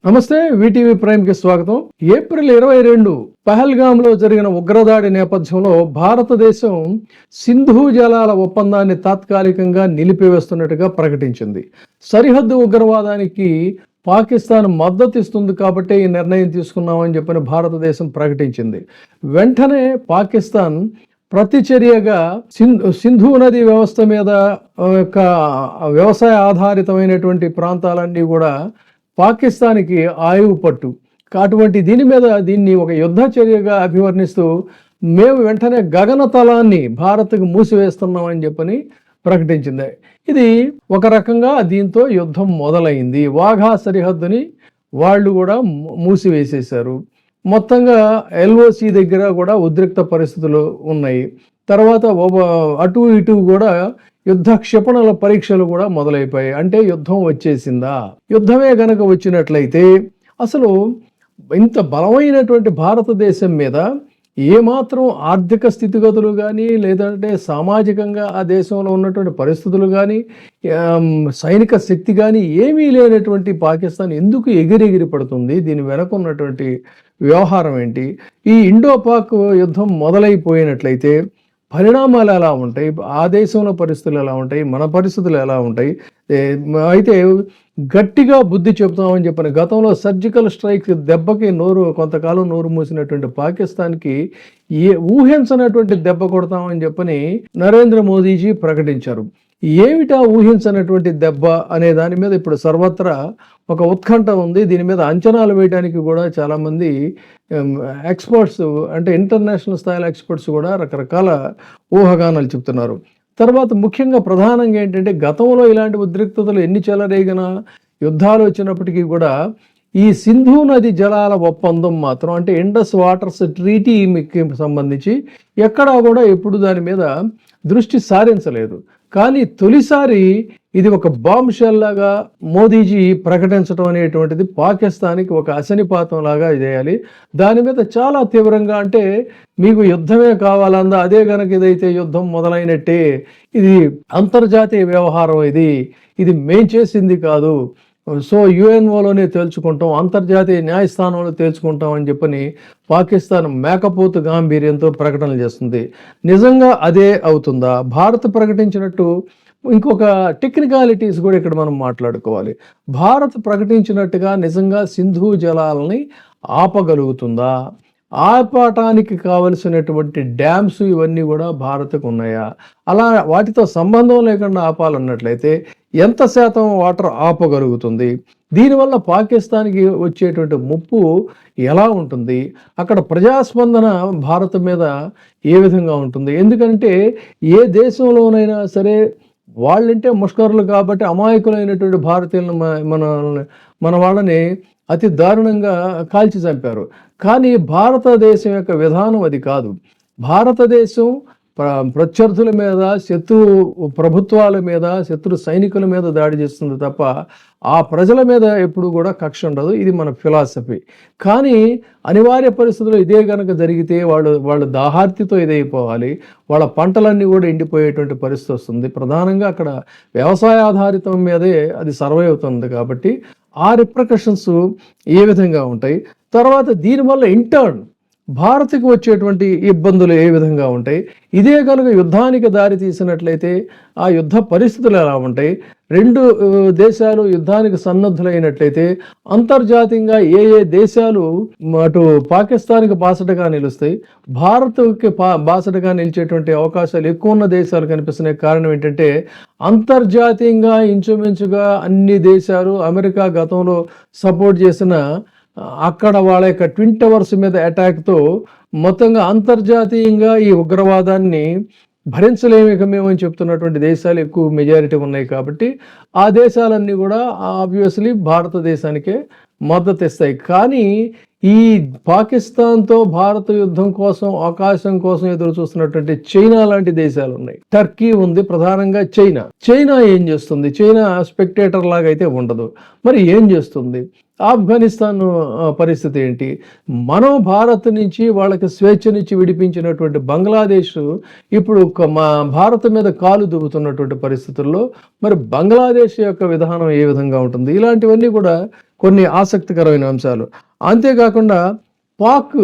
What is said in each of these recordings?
నమస్తే, VTV prime కి స్వాగతం. ఏప్రిల్ 22 పహల్గామ్ లో జరిగిన ఉగ్రదాడి నేపథ్యంలో భారతదేశం సింధు జలాల ఒప్పందాన్ని తాత్కాలికంగా నిలిపివేస్తున్నట్టుగా ప్రకటించింది. సరిహద్దు ఉగ్రవాదానికి పాకిస్తాన్ మద్దతు ఇస్తుంది కాబట్టి ఈ నిర్ణయం తీసుకున్నామని చెప్పని భారతదేశం ప్రకటించింది. వెంటనే పాకిస్తాన్ ప్రతిచర్యగా సింధు నది వ్యవస్థ మీద వ్యవసాయ ఆధారితమైనటువంటి ప్రాంతాలన్నీ కూడా పాకిస్తాన్కి ఆయువు పట్టు. అటువంటి దీన్ని ఒక యుద్ధ చర్యగా అభివర్ణిస్తూ మేము వెంటనే గగనతలాన్ని భారత్కు మూసివేస్తున్నామని చెప్పని ప్రకటించింది. ఇది ఒక రకంగా దీంతో యుద్ధం మొదలైంది. వాఘా సరిహద్దుని వాళ్ళు కూడా మూసివేసేశారు. మొత్తంగా ఎల్ఓసి దగ్గర కూడా ఉద్రిక్త పరిస్థితులు ఉన్నాయి. తర్వాత అటు ఇటు కూడా యుద్ధ క్షిపణుల పరీక్షలు కూడా మొదలైపోయాయి. అంటే యుద్ధం వచ్చేసిందా? యుద్ధమే గనక వచ్చినట్లయితే అసలు ఇంత బలమైనటువంటి భారతదేశం మీద ఏమాత్రం ఆర్థిక స్థితిగతులు కానీ, లేదంటే సామాజికంగా ఆ దేశంలో ఉన్నటువంటి పరిస్థితులు కానీ, సైనిక శక్తి కానీ ఏమీ లేనటువంటి పాకిస్తాన్ ఎందుకు ఎగిరెగిరి పడుతుంది? దీని వెనక ఉన్నటువంటి వ్యవహారం ఏంటి? ఈ ఇండో పాక్ యుద్ధం మొదలైపోయినట్లయితే పరిణామాలు ఎలా ఉంటాయి? ఆ దేశంలో పరిస్థితులు ఎలా ఉంటాయి? మన పరిస్థితులు ఎలా ఉంటాయి? అయితే గట్టిగా బుద్ధి చెబుతామని చెప్పిన గతంలో సర్జికల్ స్ట్రైక్ దెబ్బకి కొంతకాలం నోరు మూసినటువంటి పాకిస్తాన్కి ఊహించనటువంటి దెబ్బ కొడతామని చెప్పని నరేంద్ర మోదీజీ ప్రకటించారు. ఏమిటా ఊహించనటువంటి దెబ్బ అనే దాని మీద ఇప్పుడు సర్వత్రా ఒక ఉత్కంఠ ఉంది. దీని మీద అంచనాలు వేయడానికి కూడా చాలామంది ఎక్స్పర్ట్స్, అంటే ఇంటర్నేషనల్ స్థాయిలో ఎక్స్పర్ట్స్ కూడా రకరకాల ఊహాగానాలు చెప్తున్నారు. తర్వాత ముఖ్యంగా ప్రధానంగా ఏంటంటే, గతంలో ఇలాంటి ఉద్రిక్తతలు ఎన్ని చెలరేగినా, యుద్ధాలు వచ్చినప్పటికీ కూడా ఈ సింధు నది జలాల ఒప్పందం మాత్రం, అంటే ఇండస్ వాటర్స్ ట్రీటీకి సంబంధించి ఎక్కడా కూడా ఎప్పుడు దాని మీద దృష్టి సారించలేదు. కానీ తొలిసారి ఇది ఒక బాంబ్ షెల్ లాగా మోదీజీ ప్రకటించడం అనేటువంటిది పాకిస్తాన్కి ఒక అశనిపాతం లాగా చేయాలి. దాని మీద చాలా తీవ్రంగా, అంటే మీకు యుద్ధమే కావాలందా, అదే గనక ఇదైతే యుద్ధం మొదలైనట్టే, ఇది అంతర్జాతీయ వ్యవహారం, ఇది మేం చేసింది కాదు, సో యుఎన్ఓలోనే తేల్చుకుంటాం, అంతర్జాతీయ న్యాయస్థానంలో తేల్చుకుంటాం అని చెప్పని పాకిస్తాన్ మేకపోతు గాంభీర్యంతో ప్రకటనలు చేస్తుంది. నిజంగా అదే అవుతుందా? భారత్ ప్రకటించినట్టు ఇంకొక టెక్నికాలిటీస్ కూడా ఇక్కడ మనం మాట్లాడుకోవాలి. భారత్ ప్రకటించినట్టుగా నిజంగా సింధు జలాలని ఆపగలుగుతుందా? ఆపటానికి కావలసినటువంటి డ్యామ్స్ ఇవన్నీ కూడా భారత్కు ఉన్నాయా? అలా వాటితో సంబంధం లేకుండా ఆపాలన్నట్లయితే ఎంత శాతం వాటర్ ఆపగలుగుతుంది? దీనివల్ల పాకిస్తాన్కి వచ్చేటువంటి ముప్పు ఎలా ఉంటుంది? అక్కడ ప్రజాస్పందన భారత్ మీద ఏ విధంగా ఉంటుంది? ఎందుకంటే ఏ దేశంలోనైనా సరే వాళ్ళంటే ముష్కరులు కాబట్టి అమాయకులైనటువంటి భారతీయులను మన వాళ్ళని అతి దారుణంగా కాల్చి చంపారు. కానీ భారతదేశం యొక్క విధానం అది కాదు. భారతదేశం ప్రత్యర్థుల మీద, శత్రు ప్రభుత్వాల మీద, శత్రు సైనికుల మీద దాడి చేస్తుంది తప్ప ఆ ప్రజల మీద ఎప్పుడు కూడా కక్ష ఉండదు. ఇది మన ఫిలాసఫీ. కానీ అనివార్య పరిస్థితుల్లో ఇదే కనుక జరిగితే వాళ్ళు దాహార్తితో ఇదైపోవాలి, వాళ్ళ పంటలన్నీ కూడా ఎండిపోయేటువంటి పరిస్థితి వస్తుంది. ప్రధానంగా అక్కడ వ్యవసాయ ఆధారితం మీదే అది సర్వే అవుతుంది కాబట్టి ఆ రిప్రికషన్స్ ఏ విధంగా ఉంటాయి? తర్వాత దీనివల్ల ఇంటర్న్ భారత్కి వచ్చేటువంటి ఇబ్బందులు ఏ విధంగా ఉంటాయి? ఇదే కనుక యుద్ధానికి దారి తీసినట్లయితే ఆ యుద్ధ పరిస్థితులు ఎలా ఉంటాయి? రెండు దేశాలు యుద్ధానికి సన్నద్ధులైనట్లయితే అంతర్జాతీయంగా ఏ దేశాలు అటు పాకిస్తాన్కి బాసటగా నిలుస్తాయి, భారత్కి బాసటగా నిలిచేటువంటి అవకాశాలు ఎక్కువ ఉన్న దేశాలు కనిపిస్తున్నాయి. కారణం ఏంటంటే, అంతర్జాతీయంగా ఇంచుమించుగా అన్ని దేశాలు, అమెరికా గతంలో సపోర్ట్ చేసిన అక్కడ వాళ్ళ యొక్క ట్విన్ టవర్స్ మీద అటాక్తో మొత్తంగా అంతర్జాతీయంగా ఈ ఉగ్రవాదాన్ని భరించలేమిక మేమని చెప్తున్నటువంటి దేశాలు ఎక్కువ మెజారిటీ ఉన్నాయి. కాబట్టి ఆ దేశాలన్నీ కూడా ఆబ్వియస్లీ భారతదేశానికే మద్దతు ఇస్తాయి. కానీ ఈ పాకిస్తాన్తో భారత యుద్ధం కోసం, అవకాశం కోసం ఎదురు చూస్తున్నటువంటి చైనా లాంటి దేశాలు ఉన్నాయి. టర్కీ ఉంది, ప్రధానంగా చైనా ఏం చేస్తుంది? చైనా స్పెక్టేటర్ లాగా అయితే ఉండదు. మరి ఏం చేస్తుంది? ఆఫ్ఘనిస్తాన్ పరిస్థితి ఏంటి, మనం భారత్ నుంచి వాళ్ళకి స్వేచ్ఛనిచ్చి విడిపించినటువంటి బంగ్లాదేశ్ ఇప్పుడు మా భారత్ మీద కాలు దువ్వుతున్నటువంటి పరిస్థితుల్లో మరి బంగ్లాదేశ్ యొక్క విధానం ఏ విధంగా ఉంటుంది, ఇలాంటివన్నీ కూడా కొన్ని ఆసక్తికరమైన అంశాలు. అంతేకాకుండా పాక్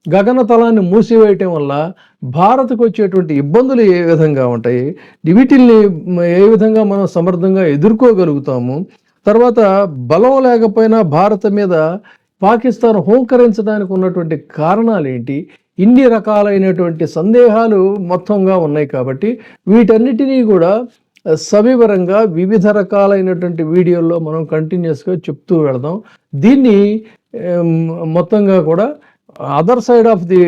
గగనతలాన్ని మూసివేయటం వల్ల భారత్కు వచ్చేటువంటి ఇబ్బందులు ఏ విధంగా ఉంటాయి, వీటిల్ని ఏ విధంగా మనం సమర్థంగా ఎదుర్కోగలుగుతాము, తర్వాత బలం లేకపోయినా భారత్ మీద పాకిస్తాన్ హోంకరించడానికి ఉన్నటువంటి కారణాలు ఏంటి, ఇన్ని రకాలైనటువంటి సందేహాలు మొత్తంగా ఉన్నాయి. కాబట్టి వీటన్నిటినీ కూడా సవివరంగా వివిధ రకాలైనటువంటి వీడియోల్లో మనం కంటిన్యూస్గా చెప్తూ వెళదాం. దీన్ని మొత్తంగా కూడా other side of the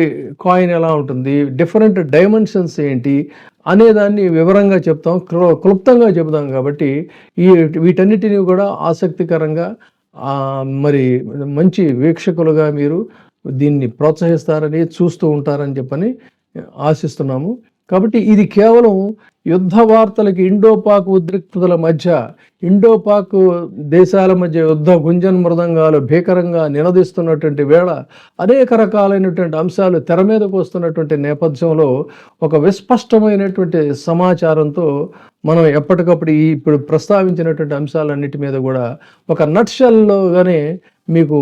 coin ఎలా ఉంటుంది, డిఫరెంట్ డైమెన్షన్స్ ఏంటి అనేదాన్ని వివరంగా చెప్తాం, క్లుప్తంగా చెబుతాం. కాబట్టి వీటన్నిటిని కూడా ఆసక్తికరంగా మరి మంచి వీక్షకులుగా మీరు దీన్ని ప్రోత్సహిస్తారని చూస్తూ ఉంటారని చెప్పని ఆశిస్తున్నాము. కాబట్టి ఇది కేవలం యుద్ధ వార్తలకి, ఇండో పాక్ ఉద్రిక్తతల మధ్య, ఇండో పాక్ దేశాల మధ్య యుద్ధ గుంజన్ మృదంగాలు భీకరంగా నినదిస్తున్నటువంటి వేళ అనేక రకాలైనటువంటి అంశాలు తెర మీదకు వస్తున్నటువంటి నేపథ్యంలో ఒక విస్పష్టమైనటువంటి సమాచారంతో మనం ఎప్పటికప్పుడు ఇప్పుడు ప్రస్తావించినటువంటి అంశాలన్నిటి మీద కూడా ఒక నట్షెల్లోగానే మీకు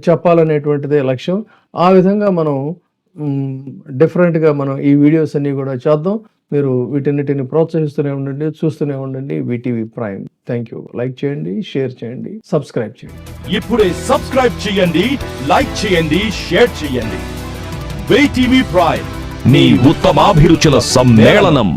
చెప్పాలనేటువంటిదే లక్ష్యం. ఆ విధంగా మనం డిఫరెంట్గా మనం ఈ వీడియోస్ అన్నీ కూడా చేద్దాం. మీరు వీటన్నిటిని ప్రోత్సహిస్తూనే ఉండండి, చూస్తూనే ఉండండి VTV prime. Thank you. Like చేయండి, షేర్ చేయండి, సబ్స్క్రైబ్ చేయండి. ఇప్పుడే సబ్స్క్రైబ్ చేయండి, లైక్ చేయండి, షేర్ చేయండి. వీటీవీ ప్రైమ్, నీ ఉత్తమాభిరుచుల సమ్మేళనం.